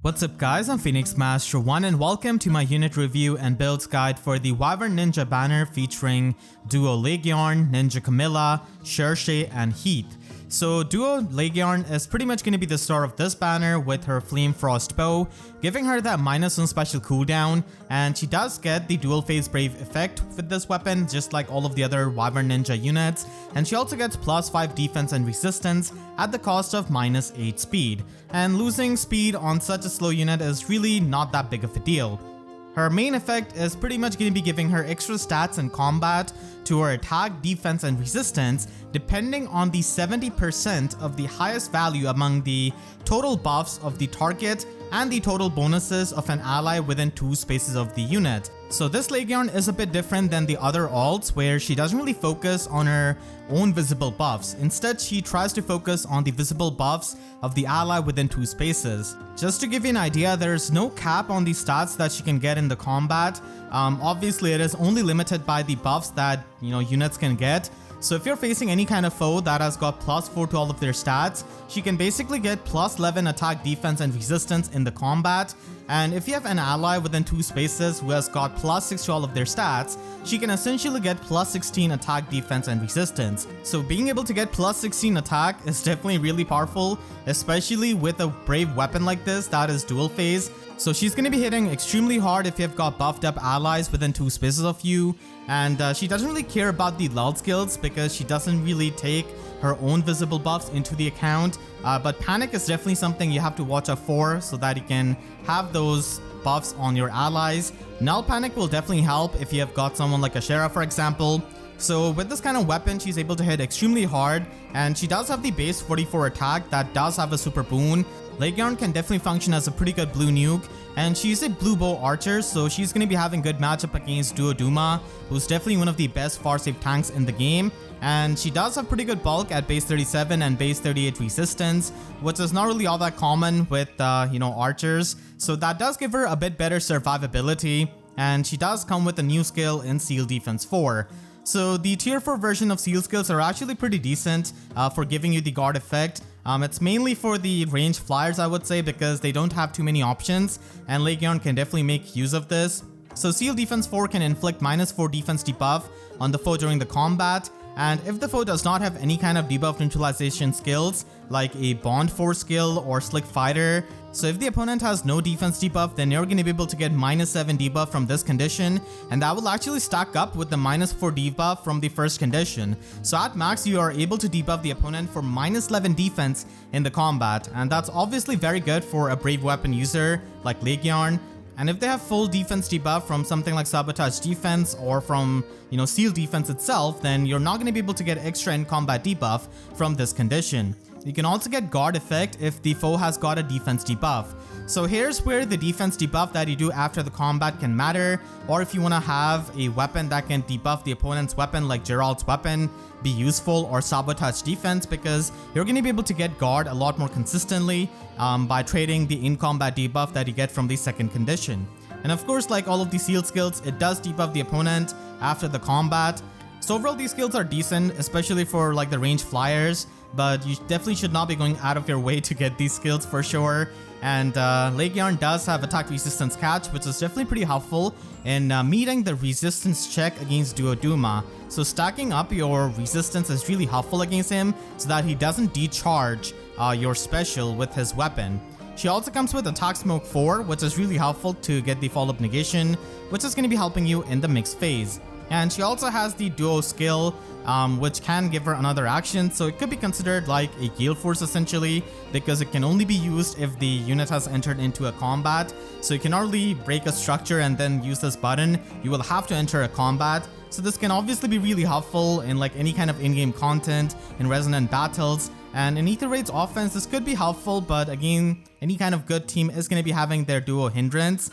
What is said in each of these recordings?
What's up guys, I'm Phoenix Master 1 and welcome to my unit review and builds guide for the Wyvern Ninja banner featuring Duo Laegjarn, Ninja Camilla, Cherche, and Heath. So Duo Laegjarn is pretty much going to be the star of this banner with her Flame Frost bow, giving her that -1 special cooldown, and she does get the dual phase brave effect with this weapon just like all of the other Wyvern Ninja units, and she also gets +5 defense and resistance at the cost of -8 speed, and losing speed on such a slow unit is really not that big of a deal. Her main effect is pretty much going to be giving her extra stats in combat to her attack, defense, and resistance depending on the 70% of the highest value among the total buffs of the target and the total bonuses of an ally within 2 spaces of the unit. So this Laegjarn is a bit different than the other alts where she doesn't really focus on her own visible buffs. Instead, she tries to focus on the visible buffs of the ally within 2 spaces. Just to give you an idea, there's no cap on the stats that she can get in the combat. Obviously, it is only limited by the buffs that units can get. So if you're facing any kind of foe that has got +4 to all of their stats, she can basically get +11 attack, defense, and resistance in the combat. And if you have an ally within 2 spaces who has got +6 to all of their stats, she can essentially get +16 attack, defense, and resistance. So being able to get +16 attack is definitely really powerful, especially with a brave weapon like this that is dual phase. So she's going to be hitting extremely hard if you have got buffed up allies within 2 spaces of you, and she doesn't really care about the lull skills because she doesn't really take her own visible buffs into the account, but panic is definitely something you have to watch out for so that you can have those buffs on your allies. Null panic will definitely help if you have got someone like a Cherche, for example. So with this kind of weapon, she's able to hit extremely hard, and she does have the base 44 attack that does have a super boon. Laegjarn can definitely function as a pretty good blue nuke, and she's a blue bow archer, so she's going to be having good matchup against Duo Duma, who's definitely one of the best far safe tanks in the game. And she does have pretty good bulk at base 37 and base 38 resistance, which is not really all that common with archers, so that does give her a bit better survivability. And she does come with a new skill in Seal Defense 4. So the tier 4 version of seal skills are actually pretty decent for giving you the guard effect. It's mainly for the ranged flyers, I would say, because they don't have too many options, and Laegjarn can definitely make use of this. So Seal Defense 4 can inflict -4 defense debuff on the foe during the combat, and if the foe does not have any kind of debuff neutralization skills like a Bond Force skill or Slick Fighter, so if the opponent has no defense debuff, then you're going to be able to get -7 debuff from this condition, and that will actually stack up with the -4 debuff from the first condition. So at max, you are able to debuff the opponent for -11 defense in the combat, and that's obviously very good for a brave weapon user like Laegjarn. And if they have full defense debuff from something like Sabotage Defense or from, Seal Defense itself, then you're not going to be able to get extra in combat debuff from this condition. You can also get guard effect if the foe has got a defense debuff. So here's where the defense debuff that you do after the combat can matter, or if you want to have a weapon that can debuff the opponent's weapon like Gerald's weapon be useful, or Sabotage Defense, because you're going to be able to get guard a lot more consistently by trading the in-combat debuff that you get from the second condition. And of course, like all of the seal skills, it does debuff the opponent after the combat. So overall, these skills are decent, especially for like the ranged flyers, but you definitely should not be going out of your way to get these skills for sure. And Laegjarn does have attack resistance catch, which is definitely pretty helpful in meeting the resistance check against Duo Duma. So stacking up your resistance is really helpful against him so that he doesn't decharge your special with his weapon. She also comes with attack smoke 4, which is really helpful to get the follow-up negation, which is going to be helping you in the mixed phase. And she also has the duo skill, which can give her another action, so it could be considered like a gale force essentially, because it can only be used if the unit has entered into a combat. So you cannot really break a structure and then use this button, you will have to enter a combat. So this can obviously be really helpful in like any kind of in-game content, in resonant battles, and in Aether Raids offense this could be helpful, but again, any kind of good team is going to be having their duo hindrance.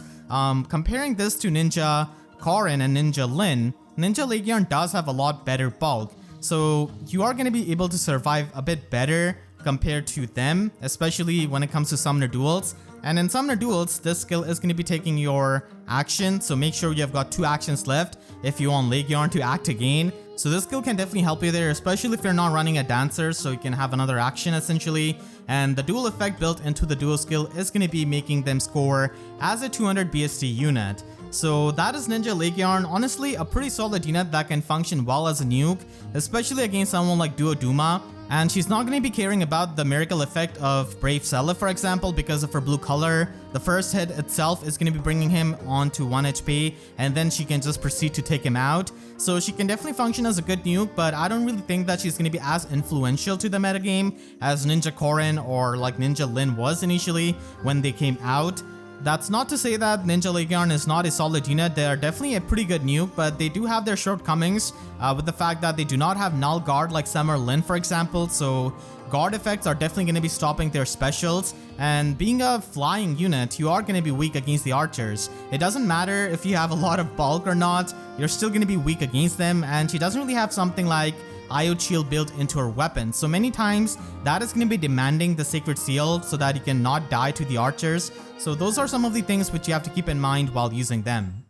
Comparing this to Ninja Karin and Ninja Lin, Ninja Laegjarn does have a lot better bulk, so you are going to be able to survive a bit better compared to them, especially when it comes to summoner duels. And in Summoner Duels, this skill is going to be taking your action, so make sure you have got 2 actions left if you want Laegjarn to act again. So this skill can definitely help you there, especially if you're not running a dancer, so you can have another action essentially. And the dual effect built into the duo skill is going to be making them score as a 200 BST unit. So that is Ninja Laegjarn. Honestly, a pretty solid unit that can function well as a nuke, especially against someone like Duo Duma. And she's not going to be caring about the miracle effect of Brave Seller, for example, because of her blue color. The first hit itself is going to be bringing him on to 1 HP, and then she can just proceed to take him out. So she can definitely function as a good nuke, but I don't really think that she's going to be as influential to the metagame as Ninja Korin or like Ninja Lin was initially when they came out. That's not to say that Ninja Laegjarn is not a solid unit. They are definitely a pretty good nuke, but they do have their shortcomings with the fact that they do not have null guard like Summer Lin, for example. So guard effects are definitely going to be stopping their specials, and being a flying unit, you are going to be weak against the archers. It doesn't matter if you have a lot of bulk or not, you're still going to be weak against them, and she doesn't really have something like IO shield built into her weapon, so many times that is going to be demanding the sacred seal so that you cannot die to the archers. So those are some of the things which you have to keep in mind while using them.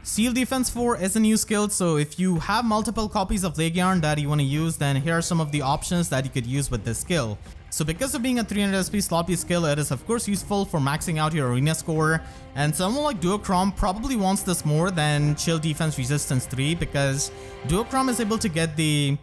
Seal Defense 4 is a new skill, so if you have multiple copies of Laegjarn that you want to use, then here are some of the options that you could use with this skill. So because of being a 300 SP sloppy skill, it is of course useful for maxing out your arena score, and someone like Duochrome probably wants this more than Chill Defense Resistance 3, because Duochrome is able to get the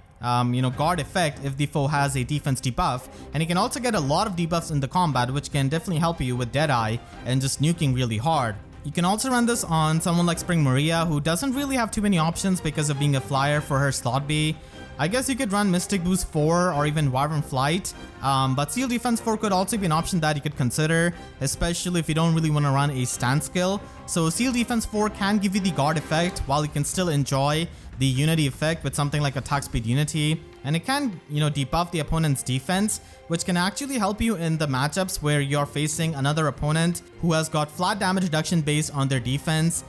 guard effect if the foe has a defense debuff, and you can also get a lot of debuffs in the combat, which can definitely help you with Deadeye and just nuking really hard. You can also run this on someone like Spring Maria, who doesn't really have too many options because of being a flyer for her slot B. I guess you could run Mystic Boost 4 or even Wyvern Flight, but Seal Defense 4 could also be an option that you could consider, especially if you don't really want to run a stand skill. So Seal Defense 4 can give you the guard effect while you can still enjoy the Unity effect with something like Attack Speed Unity, and it can, debuff the opponent's defense, which can actually help you in the matchups where you're facing another opponent who has got flat damage reduction based on their defense.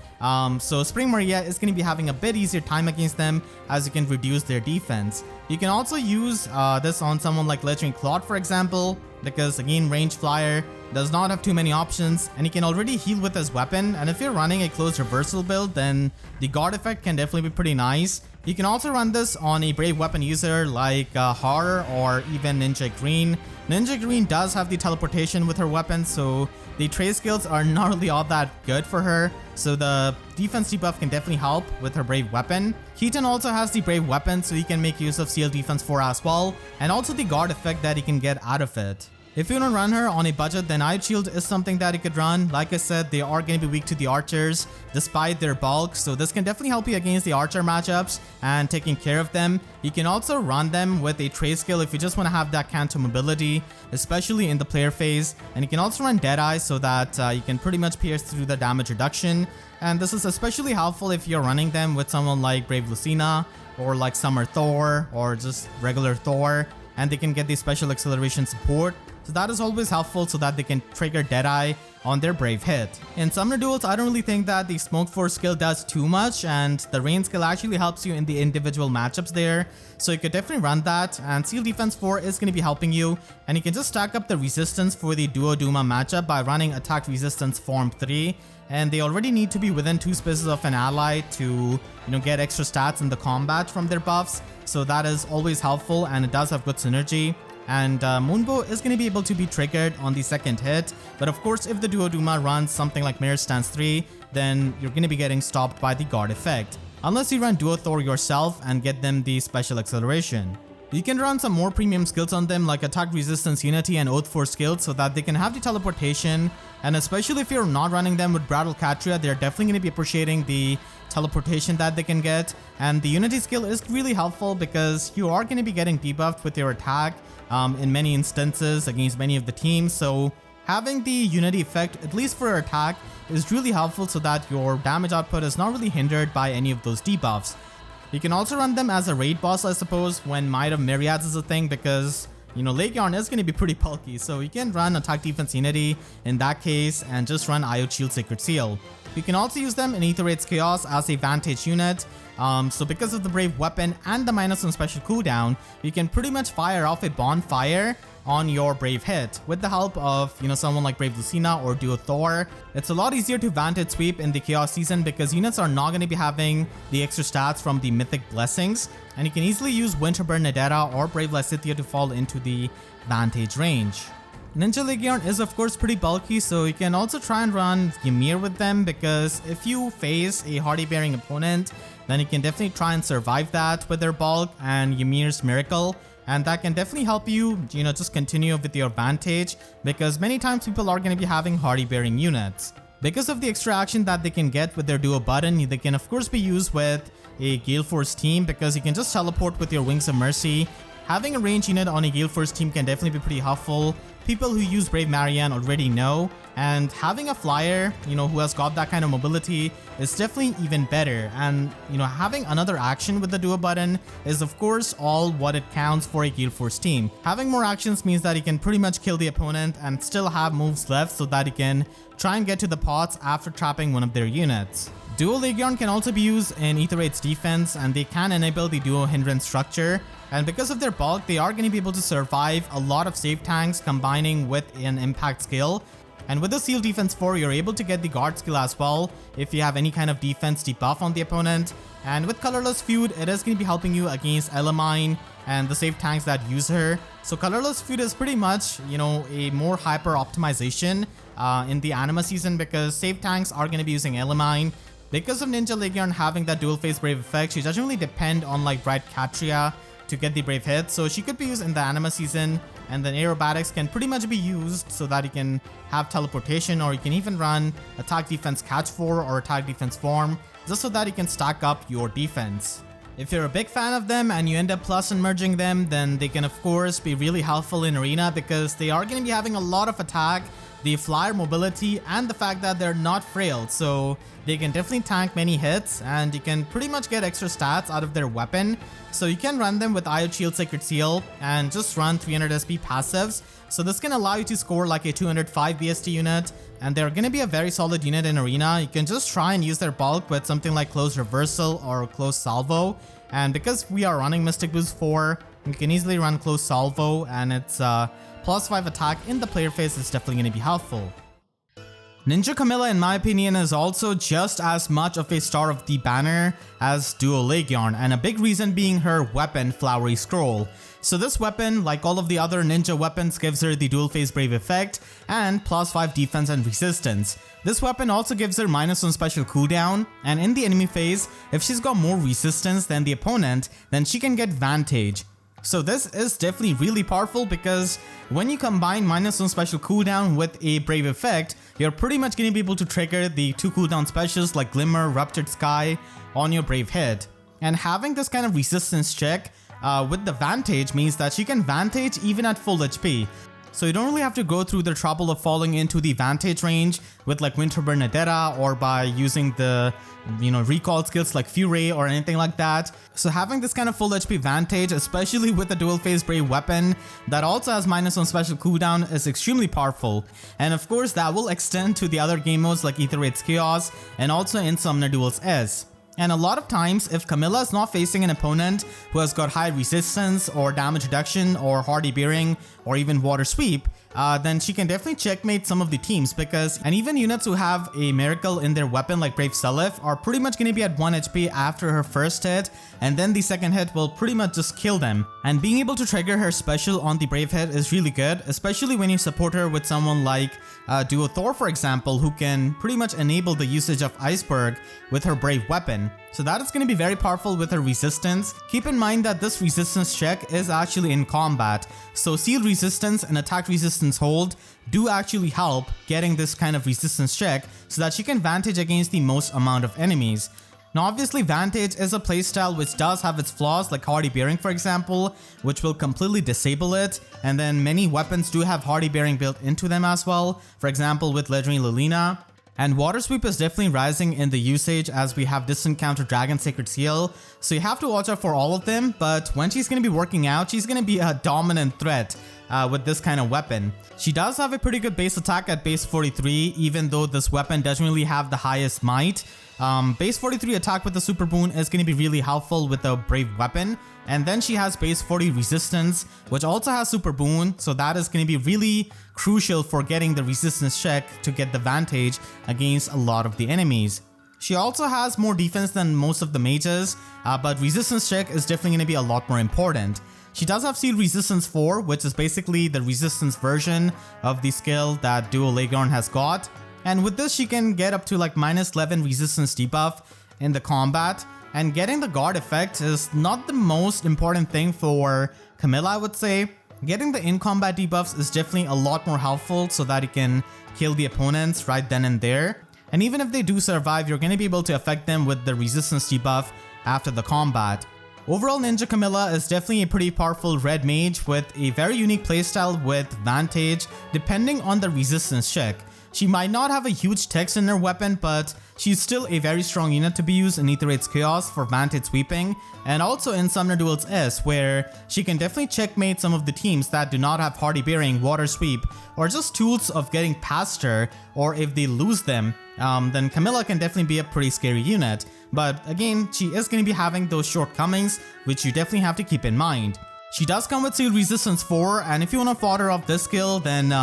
So Spring Maria is going to be having a bit easier time against them as you can reduce their defense. You can also use this on someone like Legendary Claude, for example, because again, range flyer does not have too many options, and he can already heal with his weapon, and if you're running a close reversal build, then the guard effect can definitely be pretty nice. You can also run this on a brave weapon user like Haar or even Ninja Green. Ninja Green does have the teleportation with her weapon, so the trade skills are not really all that good for her, so the defense debuff can definitely help with her brave weapon. Keaton also has the brave weapon, so he can make use of Seal Defense 4 as well, and also the guard effect that he can get out of it. If you don't run her on a budget, then Ice Shield is something that you could run. Like I said, they are going to be weak to the archers despite their bulk, so this can definitely help you against the archer matchups and taking care of them. You can also run them with a trade skill if you just want to have that Canto mobility, especially in the player phase. And you can also run Deadeye so that you can pretty much pierce through the damage reduction. And this is especially helpful if you're running them with someone like Brave Lucina or like Summer Thor or just regular Thor, and they can get the special acceleration support. So that is always helpful so that they can trigger Deadeye on their brave hit. In Summoner Duels, I don't really think that the Smoke Force skill does too much, and the Rain skill actually helps you in the individual matchups there. So you could definitely run that, and Seal Defense 4 is going to be helping you, and you can just stack up the resistance for the Duo Duma matchup by running Attack Resistance Form 3. And they already need to be within 2 spaces of an ally to, get extra stats in the combat from their buffs. So that is always helpful, and it does have good synergy. And Moonbow is going to be able to be triggered on the second hit, but of course if the Duo Duma runs something like Mirror Stance 3, then you're going to be getting stopped by the guard effect, unless you run Duo Thor yourself and get them the special acceleration. You can run some more premium skills on them like Attack Resistance Unity and Oath Force skills so that they can have the teleportation, and especially if you're not running them with Brattle Katria, they're definitely going to be appreciating the teleportation that they can get. And the Unity skill is really helpful because you are going to be getting debuffed with your attack in many instances against many of the teams, so having the Unity effect, at least for your attack, is really helpful so that your damage output is not really hindered by any of those debuffs. You can also run them as a raid boss, I suppose, when Might of Myriads is a thing, because Laegjarn is going to be pretty bulky, so you can run Attack Defense Unity in that case and just run IO Shield Sacred Seal. You can also use them in Aether Raids Chaos as a Vantage unit. So because of the brave weapon and the -1 special cooldown, you can pretty much fire off a bonfire on your Brave hit. With the help of, someone like Brave Lucina or Duo Thor, it's a lot easier to Vantage sweep in the Chaos season because units are not going to be having the extra stats from the Mythic Blessings, and you can easily use Winterburn Nadera or Brave Lysithea to fall into the Vantage range. Ninja Laegjarn is of course pretty bulky, so you can also try and run Ymir with them, because if you face a hardy bearing opponent, then you can definitely try and survive that with their bulk and Ymir's Miracle, and that can definitely help you, just continue with your Vantage, because many times people are going to be having hardy bearing units. Because of the extra action that they can get with their duo button, they can of course be used with a Gale Force team, because you can just teleport with your Wings of Mercy. Having a range unit on a Gale Force team can definitely be pretty helpful. People who use Brave Marianne already know, and having a flyer, who has got that kind of mobility is definitely even better. And, having another action with the duo button is of course all what it counts for a Gale Force team. Having more actions means that you can pretty much kill the opponent and still have moves left so that you can try and get to the pots after trapping one of their units. Duo Laegjarn can also be used in Aether Raids defense, and they can enable the duo hindrance structure, and because of their bulk, they are going to be able to survive a lot of save tanks combining with an impact skill. And with the Seal Defense 4, you're able to get the guard skill as well if you have any kind of defense debuff on the opponent. And with Colorless Feud, it is going to be helping you against Elamine and the save tanks that use her. So Colorless Feud is pretty much, a more hyper optimization in the Anima season, because save tanks are going to be using Elamine. Because of Ninja Laegjarn having that dual phase Brave effect, she doesn't really depend on like Bright Katria to get the Brave hit, so she could be used in the Anima season, and then Aerobatics can pretty much be used so that you can have teleportation, or you can even run attack defense catch 4 or attack defense form, just so that you can stack up your defense. If you're a big fan of them and you end up plus and merging them, then they can of course be really helpful in arena, because they are going to be having a lot of attack, the flyer mobility, and the fact that they're not frail, so they can definitely tank many hits, and you can pretty much get extra stats out of their weapon. So you can run them with Io Shield Sacred Seal and just run 300 SP passives, so this can allow you to score like a 205 BST unit, and they're going to be a very solid unit in arena. You can just try and use their bulk with something like Close Reversal or Close Salvo, and because we are running Mystic Boost 4, you can easily run Close Salvo, and it's +5 attack in the player phase is definitely going to be helpful. Ninja Camilla, in my opinion, is also just as much of a star of the banner as Duo Laegjarn, and a big reason being her weapon, Flowery Scroll. So this weapon, like all of the other ninja weapons, gives her the dual phase Brave effect and +5 defense and resistance. This weapon also gives her -1 special cooldown, and in the enemy phase, if she's got more resistance than the opponent, then she can get Vantage. So this is definitely really powerful, because when you combine -1 special cooldown with a Brave effect, you're pretty much going to be able to trigger the 2 cooldown specials like Glimmer, Ruptured Sky on your Brave hit. And having this kind of resistance check with the Vantage means that she can Vantage even at full HP. So you don't really have to go through the trouble of falling into the Vantage range with like Winterburn Nadera, or by using the recall skills like Fury or anything like that. So having this kind of full HP Vantage, especially with a dual phase Brave weapon that also has -1 special cooldown, is extremely powerful. And of course that will extend to the other game modes like Aether Raids Chaos and also in Summoner Duels S. And a lot of times, if Camilla is not facing an opponent who has got high resistance or damage reduction or hardy bearing or even water sweep, then she can definitely checkmate some of the teams, and even units who have a miracle in their weapon like Brave Seliph are pretty much going to be at 1 HP after her first hit, and then the second hit will pretty much just kill them. And being able to trigger her special on the Brave hit is really good, especially when you support her with someone like Duo Thor, for example, who can pretty much enable the usage of Iceberg with her Brave weapon. So that is going to be very powerful with her resistance. Keep in mind that this resistance check is actually in combat, so seal resistance and attack resistance hold do actually help getting this kind of resistance check so that she can Vantage against the most amount of enemies. Now obviously Vantage is a playstyle which does have its flaws, like hardy bearing for example, which will completely disable it, and then many weapons do have hardy bearing built into them as well, for example with Legendary Lilina. And Water Sweep is definitely rising in the usage as we have Distant Counter Dragon Sacred Seal, so you have to watch out for all of them, but when she's going to be working out, she's going to be a dominant threat with this kind of weapon. She does have a pretty good base attack at base 43, even though this weapon doesn't really have the highest might. Base 43 attack with the super boon is going to be really helpful with the brave weapon. And then she has base 40 resistance, which also has super boon, so that is going to be really crucial for getting the resistance check to get the Vantage against a lot of the enemies. She also has more defense than most of the mages, but resistance check is definitely going to be a lot more important. She does have Seal Resistance 4, which is basically the resistance version of the skill that Duo Laegjarn has got. And with this, she can get up to like minus 11 resistance debuff in the combat. And getting the guard effect is not the most important thing for Camilla, I would say. Getting the in-combat debuffs is definitely a lot more helpful so that you can kill the opponents right then and there. And even if they do survive, you're going to be able to affect them with the resistance debuff after the combat. Overall, Ninja Camilla is definitely a pretty powerful red mage with a very unique playstyle with Vantage depending on the resistance check. She might not have a huge text in her weapon, but she's still a very strong unit to be used in Aether Raids Chaos for Vantage sweeping, and also in Summoner Duels S, where she can definitely checkmate some of the teams that do not have Hardy Bearing, Water Sweep, or just tools of getting past her, or if they lose them, then Camilla can definitely be a pretty scary unit. But again, she is going to be having those shortcomings, which you definitely have to keep in mind. She does come with Seal Resistance 4, and if you want to fodder off this skill, then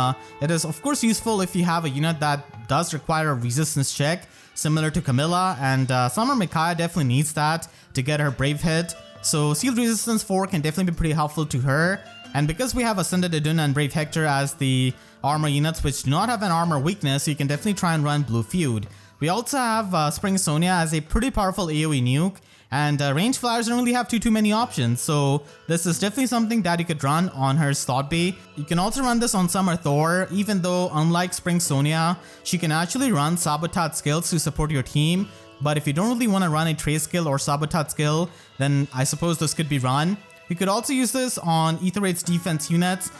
it is of course useful if you have a unit that does require a resistance check, similar to Camilla, and Summer Micaiah definitely needs that to get her Brave hit. So Seal Resistance 4 can definitely be pretty helpful to her, and because we have Ascended Iduna and Brave Hector as the armor units which do not have an armor weakness, you can definitely try and run Blue Feud. We also have Spring Sonia as a pretty powerful AoE nuke, and range flyers don't really have too many options, so this is definitely something that you could run on her slot B. You can also run this on Summer Thor, even though unlike Spring Sonia, she can actually run Sabotage skills to support your team. But if you don't really want to run a Trace skill or Sabotage skill, then I suppose this could be run. You could also use this on Aether Raids defense units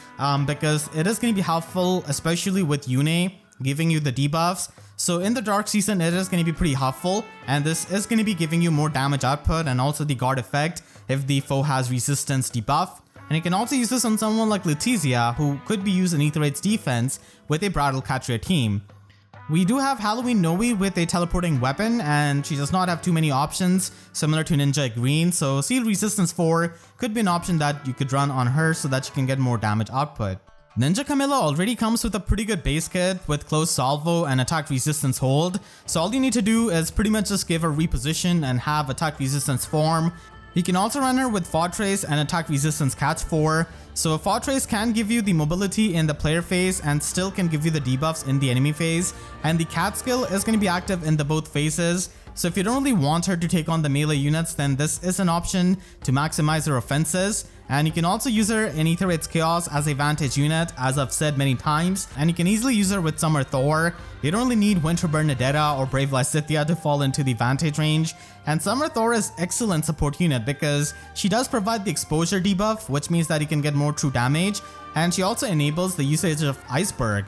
because it is going to be helpful, especially with Yune giving you the debuffs. So in the Dark Season, it is going to be pretty helpful, and this is going to be giving you more damage output and also the guard effect if the foe has resistance debuff. And you can also use this on someone like Letizia, who could be used in Aether Raids defense with a Brattle Catcher team. We do have Halloween Noe with a teleporting weapon, and she does not have too many options, similar to Ninja Green, so Seal Resistance 4 could be an option that you could run on her so that you can get more damage output. Ninja Camilla already comes with a pretty good base kit with Close Salvo and Attack Resistance Hold, so all you need to do is pretty much just give her Reposition and have Attack Resistance form. You can also run her with Fortrace and Attack Resistance Catch 4, so Fortrace can give you the mobility in the player phase and still can give you the debuffs in the enemy phase, and the Cat skill is going to be active in the both phases. So if you don't really want her to take on the melee units, then this is an option to maximize her offenses. And you can also use her in Aether Raids Chaos as a Vantage unit, as I've said many times, and you can easily use her with Summer Thor. You don't really need Winter Bernadetta or Brave Lysithea to fall into the Vantage range, and Summer Thor is excellent support unit because she does provide the exposure debuff, which means that you can get more true damage, and she also enables the usage of Iceberg.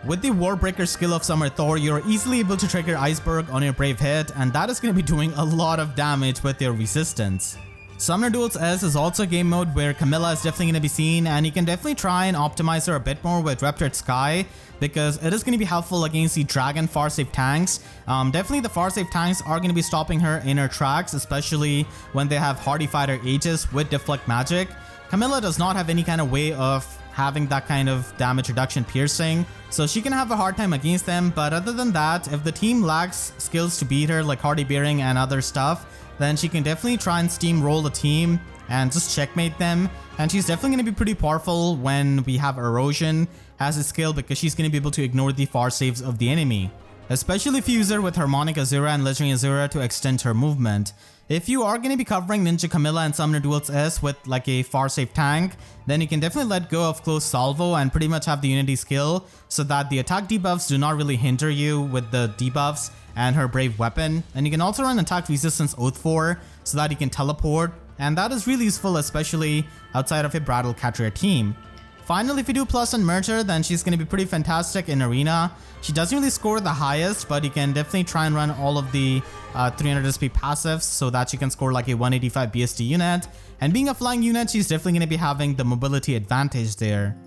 With the Warbreaker skill of Summer Thor, you're easily able to trigger Iceberg on your Brave hit, and that is going to be doing a lot of damage with your resistance. Summoner Duels S is also a game mode where Camilla is definitely going to be seen, and you can definitely try and optimize her a bit more with Raptured Sky because it is going to be helpful against the Dragon Farsafe tanks. Definitely the Farsafe tanks are going to be stopping her in her tracks, especially when they have Hardy Fighter Aegis with Deflect Magic. Camilla does not have any kind of way of having that kind of damage reduction piercing, so she can have a hard time against them, but other than that, if the team lacks skills to beat her like Hardy Bearing and other stuff, then she can definitely try and steamroll the team and just checkmate them, and she's definitely going to be pretty powerful when we have Erosion as a skill because she's going to be able to ignore the far saves of the enemy, especially if you use her with Harmonic Azura and Legendary Azura to extend her movement. If you are going to be covering Ninja Camilla and Summoner Duels S with like a far safe tank, then you can definitely let go of Close Salvo and pretty much have the Unity skill so that the attack debuffs do not really hinder you with the debuffs and her Brave weapon. And you can also run Attack Resistance Oath 4 so that you can teleport, and that is really useful especially outside of a Brattle Catcher team. Finally, if you do Plus and Merger, then she's going to be pretty fantastic in Arena. She doesn't really score the highest, but you can definitely try and run all of the 300 SP passives so that she can score like a 185 BSD unit. And being a flying unit, she's definitely going to be having the mobility advantage there.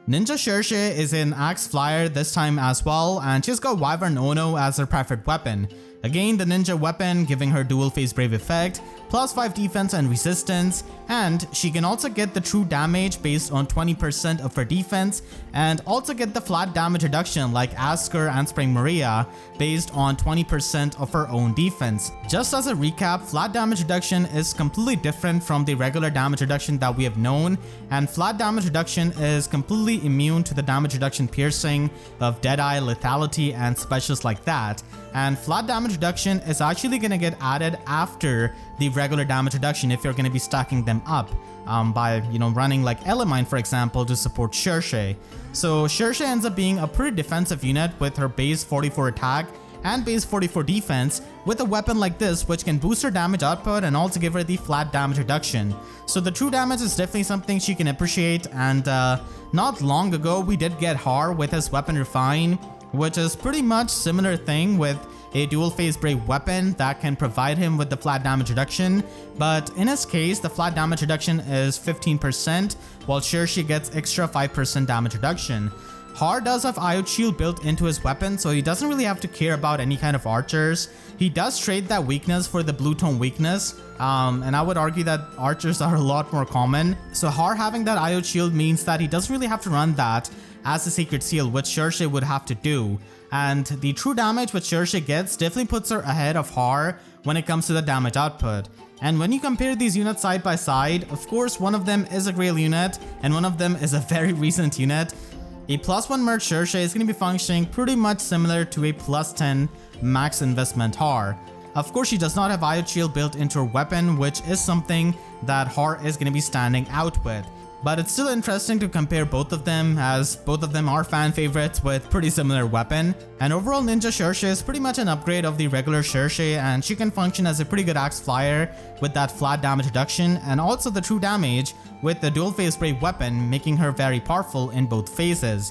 Ninja Cherche is in Axe Flier this time as well, and she's got Wyvern Ono as her preferred weapon. Again, the ninja weapon giving her dual phase brave effect, plus 5 defense and resistance, and she can also get the true damage based on 20% of her defense, and also get the flat damage reduction like Asker and Spring Maria based on 20% of her own defense. Just as a recap, flat damage reduction is completely different from the regular damage reduction that we have known, and flat damage reduction is completely immune to the damage reduction piercing of Deadeye, lethality, and specials like that. And flat damage reduction is actually going to get added after the regular damage reduction if you're going to be stacking them up by running like Elemine, for example, to support Cherche. So Cherche ends up being a pretty defensive unit with her base 44 attack and base 44 defense with a weapon like this, which can boost her damage output and also give her the flat damage reduction. So the true damage is definitely something she can appreciate, and not long ago we did get Haar with his weapon Refine, which is pretty much similar thing with a dual phase brave weapon that can provide him with the flat damage reduction, but in his case the flat damage reduction is 15%, while Cherche gets extra 5% damage reduction. Haar does have IO shield built into his weapon, so he doesn't really have to care about any kind of archers. He does trade that weakness for the blue tone weakness, and I would argue that archers are a lot more common. So Haar having that IO shield means that he doesn't really have to run that as a secret seal, which Cherche would have to do. And the true damage which Cherche gets definitely puts her ahead of Haar when it comes to the damage output. And when you compare these units side by side, of course one of them is a Grail unit and one of them is a very recent unit. A +1 merge Cherche is going to be functioning pretty much similar to a +10 max investment Haar. Of course, she does not have IO shield built into her weapon, which is something that Haar is going to be standing out with. But it's still interesting to compare both of them, as both of them are fan favorites with pretty similar weapon. And overall, Ninja Cherche is pretty much an upgrade of the regular Cherche, and she can function as a pretty good axe flyer with that flat damage reduction and also the true damage with the dual phase brave weapon, making her very powerful in both phases.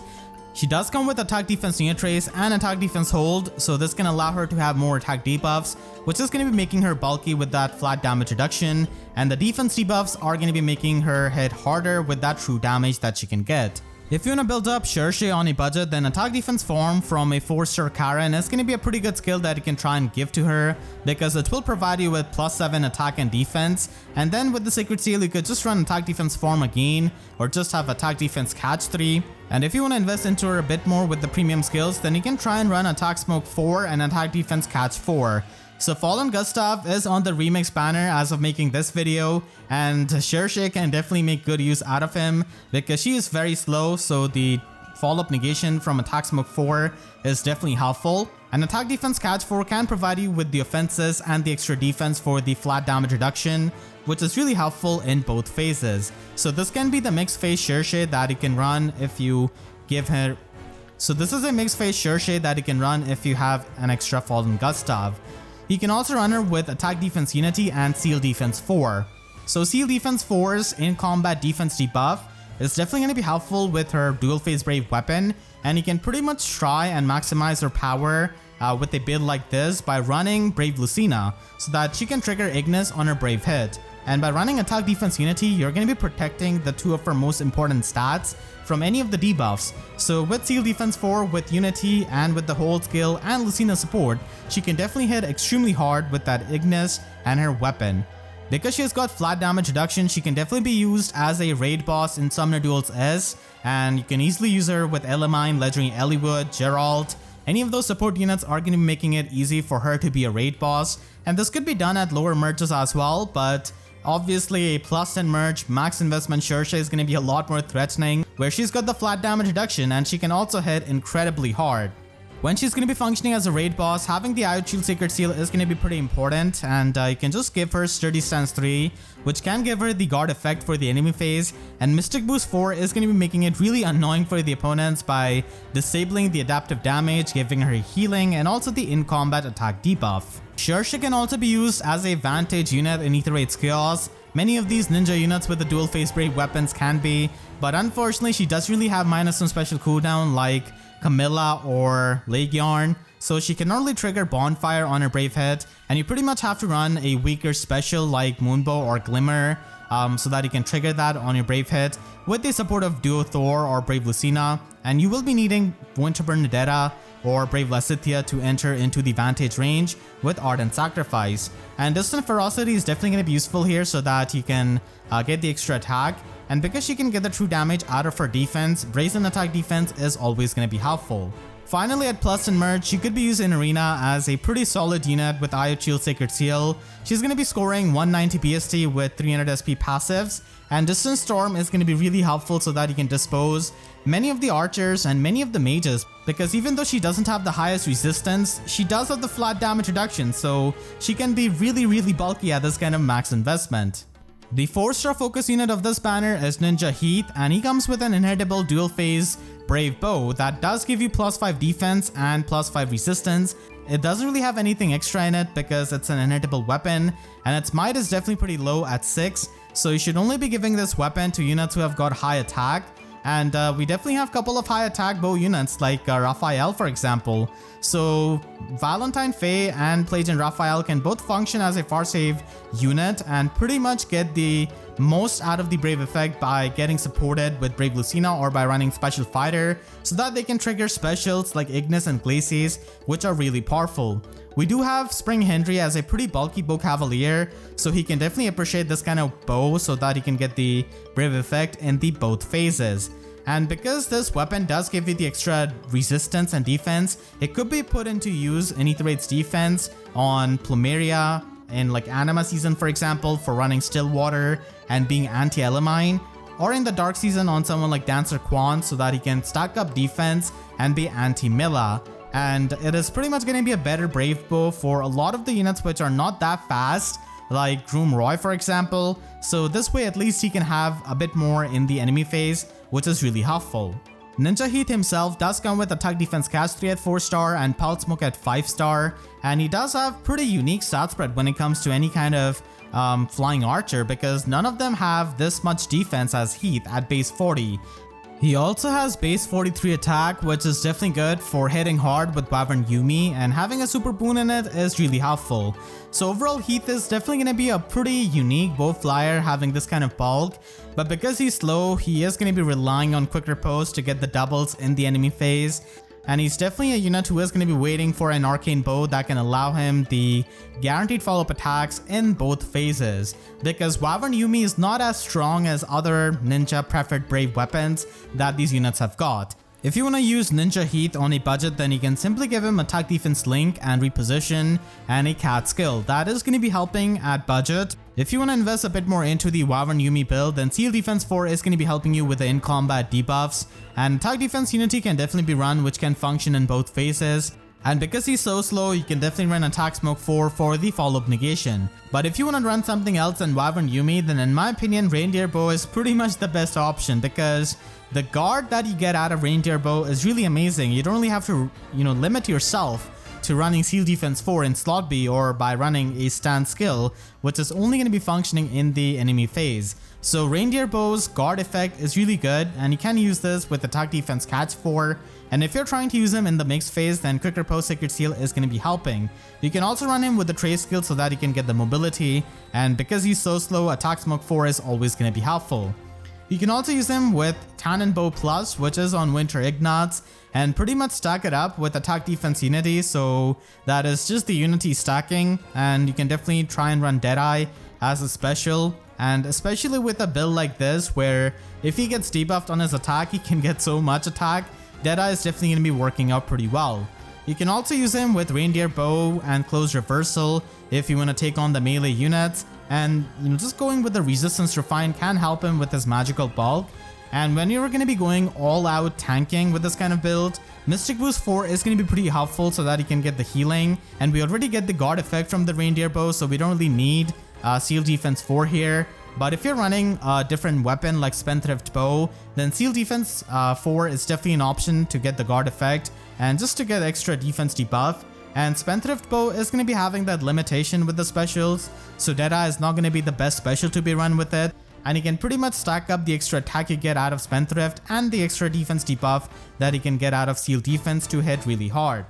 She does come with attack defense unit trace and attack defense hold, so this can allow her to have more attack debuffs, which is going to be making her bulky with that flat damage reduction, and the defense debuffs are going to be making her hit harder with that true damage that she can get. If you want to build up Cherche on a budget, then attack defense form from a 4-star Karen is going to be a pretty good skill that you can try and give to her, because it will provide you with +7 attack and defense, and then with the secret seal you could just run attack defense form again, or just have attack defense catch 3. And if you want to invest into her a bit more with the premium skills, then you can try and run attack smoke 4 and attack defense catch 4. So Fallen Gustav is on the remix banner as of making this video, and Cherche can definitely make good use out of him because she is very slow, so the follow-up negation from attack smoke 4 is definitely helpful. And attack defense catch 4 can provide you with the offenses and the extra defense for the flat damage reduction, which is really helpful in both phases. So this can be the mixed phase Cherche that you can run if you give her. So this is a mixed phase Cherche that you can run if you have an extra Fallen Gustav. You can also run her with attack defense unity and seal defense 4. So seal defense 4's in combat defense debuff is definitely going to be helpful with her dual phase brave weapon, and you can pretty much try and maximize her power with a build like this by running Brave Lucina so that she can trigger Ignis on her brave hit. And by running attack defense unity, you're going to be protecting the two of her most important stats from any of the debuffs. So with seal defense 4, with unity, and with the hold skill and Lucina support, she can definitely hit extremely hard with that Ignis and her weapon. Because she has got flat damage reduction, she can definitely be used as a raid boss in Summoner Duels S, and you can easily use her with Elamine, Legendary Eliwood, Geralt. Any of those support units are going to be making it easy for her to be a raid boss, and this could be done at lower merges as well, but obviously a +10 merge max investment Cherche is going to be a lot more threatening, where she's got the flat damage reduction and she can also hit incredibly hard. When she's going to be functioning as a raid boss, having the IO Shield Secret Seal is going to be pretty important, and you can just give her Sturdy Stance 3, which can give her the guard effect for the enemy phase, and Mystic Boost 4 is going to be making it really annoying for the opponents by disabling the adaptive damage, giving her healing, and also the in-combat attack debuff. Cherche can also be used as a Vantage unit in Aether Raids Chaos. Many of these ninja units with the dual phase brave weapons can be, but unfortunately she doesn't really have minus some special cooldown like Camilla or Laegjarn, so she can only trigger Bonfire on her brave hit, and you pretty much have to run a weaker special like Moonbow or Glimmer so that you can trigger that on your Brave hit with the support of Duo Thor or Brave Lucina, and you will be needing Winterburn Nadera or Brave Lasithia to enter into the Vantage range with Ardent Sacrifice. And Distant Ferocity is definitely going to be useful here so that you can get the extra attack, and because she can get the true damage out of her defense, Brazen Attack defense is always going to be helpful. Finally, at Plus and Merge, she could be used in Arena as a pretty solid unit with Eye of Shield Sacred Seal. She's going to be scoring 190 BST with 300 SP passives, and Distant Storm is going to be really helpful so that you can dispose many of the archers and many of the mages, because even though she doesn't have the highest resistance, she does have the flat damage reduction, so she can be really bulky at this kind of max investment. The 4-star focus unit of this banner is Ninja Heath, and he comes with an inheritable dual phase Brave Bow that does give you +5 defense and +5 resistance. It doesn't really have anything extra in it because it's an inheritable weapon, and its might is definitely pretty low at 6, so you should only be giving this weapon to units who have got high attack. And we definitely have a couple of high attack bow units like Raphael, for example. So Valentine Faye and Plagian Raphael can both function as a far save unit and pretty much get the most out of the Brave effect by getting supported with Brave Lucina or by running Special Fighter so that they can trigger specials like Ignis and Glacies, which are really powerful. We do have Spring Henry as a pretty bulky bow cavalier, so he can definitely appreciate this kind of bow so that he can get the Brave effect in the both phases. And because this weapon does give you the extra resistance and defense, it could be put into use in Aether Raids defense on Plumeria in like Anima season, for example, for running Stillwater and being anti-Elamine, or in the Dark season on someone like Dancer Quan so that he can stack up defense and be anti-Milla. And it is pretty much going to be a better Brave Bow for a lot of the units which are not that fast, like Groom Roy, for example. So this way at least he can have a bit more in the enemy phase, which is really helpful. Ninja Heath himself does come with Attack Defense Catch 3 at 4-star and Pulse Smoke at 5-star, and he does have pretty unique stat spread when it comes to any kind of flying archer, because none of them have this much defense as Heath at base 40. He also has base 43 attack, which is definitely good for hitting hard with Wyvern Yumi, and having a super boon in it is really helpful. So overall, Heath is definitely going to be a pretty unique bow flyer having this kind of bulk, but because he's slow, he is going to be relying on quick riposte to get the doubles in the enemy phase. And he's definitely a unit who is going to be waiting for an arcane bow that can allow him the guaranteed follow-up attacks in both phases, because Wyvern Yumi is not as strong as other ninja preferred brave weapons that these units have got. If you want to use Ninja Heath on a budget, then you can simply give him Attack Defense Link and Reposition and a Cat skill. That is going to be helping at budget. If you want to invest a bit more into the Wyvern Yumi build, then Seal Defense 4 is going to be helping you with the in-combat debuffs, and Attack Defense Unity can definitely be run, which can function in both phases. And because he's so slow, you can definitely run Attack Smoke 4 for the follow-up negation. But if you want to run something else than Wyvern Yumi, then in my opinion, Reindeer Bow is pretty much the best option, because the guard that you get out of Reindeer Bow is really amazing. You don't really have to, limit yourself to running Seal Defense 4 in slot B or by running a stand skill, which is only going to be functioning in the enemy phase. So Reindeer Bow's guard effect is really good, and you can use this with Attack Defense Catch 4. And if you're trying to use him in the mixed phase, then Quick Riposte Sacred Seal is going to be helping. You can also run him with the Trace skill so that you can get the mobility, and because he's so slow, Attack Smoke 4 is always going to be helpful. You can also use him with Tannin Bow Plus, which is on Winter Ignats, and pretty much stack it up with Attack Defense Unity, so that is just the Unity stacking, and you can definitely try and run Deadeye as a special, and especially with a build like this where if he gets debuffed on his attack, he can get so much attack. Deadeye is definitely going to be working out pretty well. You can also use him with Reindeer Bow and Close Reversal if you want to take on the melee units, and just going with the Resistance Refine can help him with his magical bulk. And when you're going to be going all out tanking with this kind of build, Mystic Boost 4 is going to be pretty helpful so that you can get the healing, and we already get the guard effect from the Reindeer Bow, so we don't really need Seal Defense 4 here. But if you're running a different weapon like Spendthrift Bow, then Seal Defense 4 is definitely an option to get the guard effect and just to get extra defense debuff. And Spendthrift Bow is going to be having that limitation with the specials, so Deadeye is not going to be the best special to be run with it, and you can pretty much stack up the extra attack you get out of Spendthrift and the extra defense debuff that you can get out of Seal Defense to hit really hard.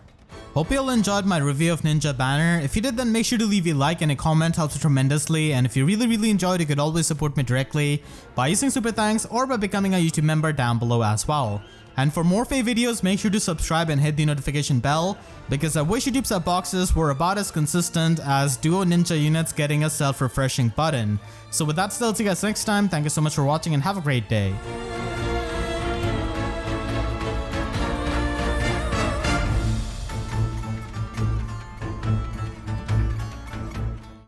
Hope you all enjoyed my review of Ninja Banner. If you did, then make sure to leave a like and a comment, helps tremendously. And if you really enjoyed, you could always support me directly by using super thanks or by becoming a YouTube member down below as well. And for more FEH videos, make sure to subscribe and hit the notification bell, because I wish YouTube sub boxes were about as consistent as Duo Ninja units getting a self-refreshing button. So with that, still see you guys next time. Thank you so much for watching and have a great day.